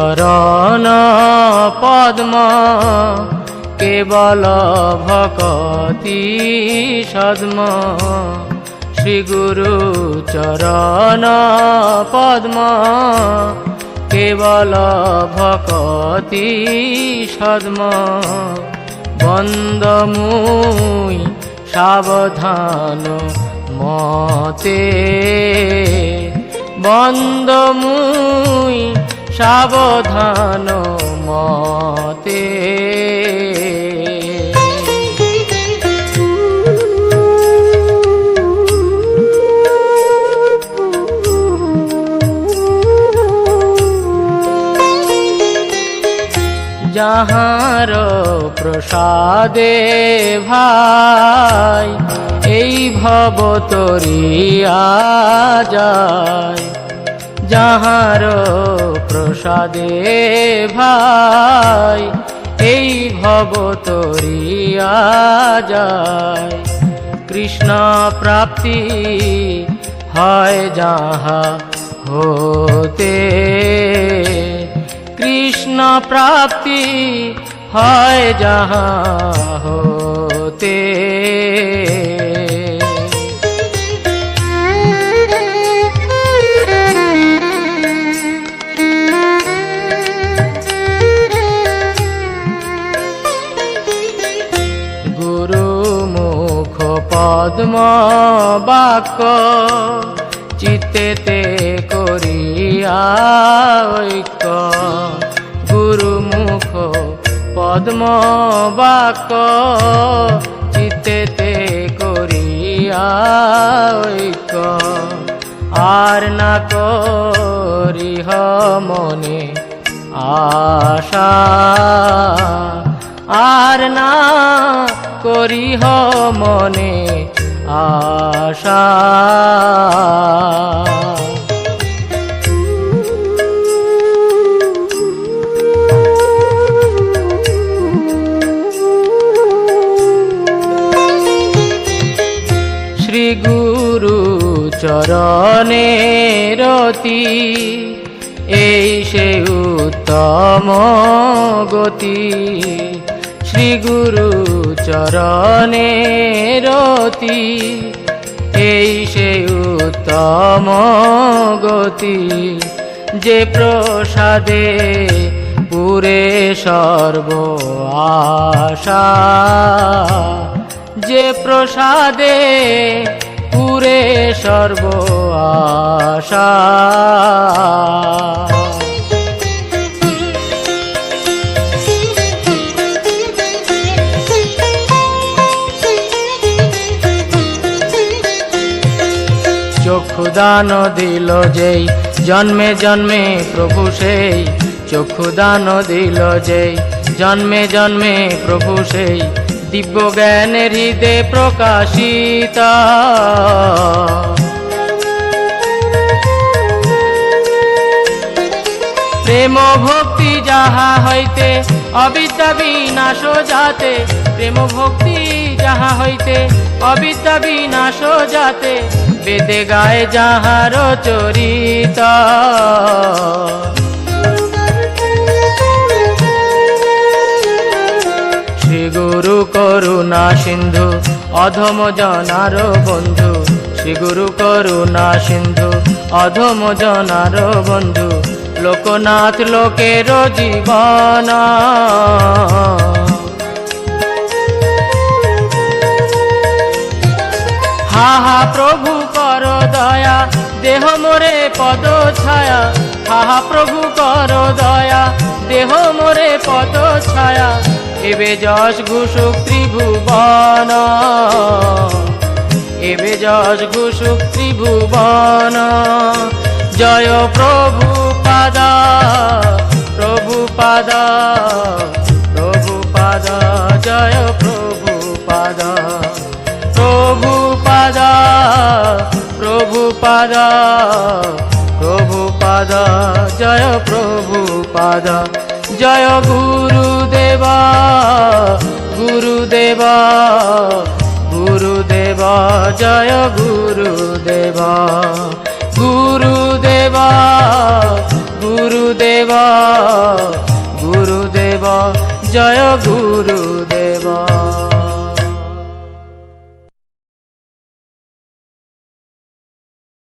চরণ পদ্ম কেবল ভকতি সদ্ম শ্রী গুরু চরণ পদ্ম কেবল ভকতি সদ্ম বন্দমুই সাবধান মতে বন্দমুই সাবধান মতে যাহার প্রসাদে ভাই এই ভব তরিয়া যায় যাহার প্রসাদে ভাই এই ভব তরিয়া যায় কৃষ্ণ প্রাপ্তি হয় যাহা হতে কৃষ্ণ প্রাপ্তি হয় যাহা হতে গুরু মুখ পদ্ম বাক্য চিত্তেতে করিয়া ঐক্য গুরু মুখ পদ্ম বাক্য চিত্তেতে করিয়া ঐক্য আর না করিহ মনে আশা আর না করিহ মনে আশা শ্রী গুরু চরণে রতি এই সে উত্তম গতি শ্রী গুরু চরণে রতি এই সে উত্তম গতি যে প্রসাদে পুরে সর্ব আশা যে প্রসাদে পুরে সর্ব আশা চক্ষুদান দিল যেই জন্মে জন্মে প্রভু সেই চক্ষুদান দিল যেই জন্মে জন্মে প্রভু সেই দিব্য জ্ঞানের হৃদে প্রকাশিত প্রেম ভক্তি যাহা হইতে অবিদ্যা বিনাশ যাতে প্রেম ভক্তি যাহা হইতে অবিদ্যা বিনাশ যাতে বেদে গায়ে যাহার চরিত শ্রী গুরু করুণা সিন্ধু অধম জনার বন্ধু শ্রী গুরু করুণা সিন্ধু অধম জনার বন্ধু লোকনাথ লোকের জীবন হা হা প্রভু কর দয়া দেহ মোরে পদ ছায়া হা হা প্রভু কর দয়া দেহ মোরে পদ ছায়া এবে যশ ঘুষুক ত্রিভুবন এবে যশ ঘুষুক ত্রিভুবন জয় প্রভু পাদা প্রভু পাদা প্রভু পাদা জয় প্রভু পাদা প্রভু পাদা প্রভু পাদা প্রভু পাদা জয় প্রভু পাদা জয় গুরুদেবা গুরুদেবা গুরুদেবা জয় গুরুদেবা গুরুদেবা গুরুদেবা গুরুদেব গুরুদেব জয় গুরুদেব।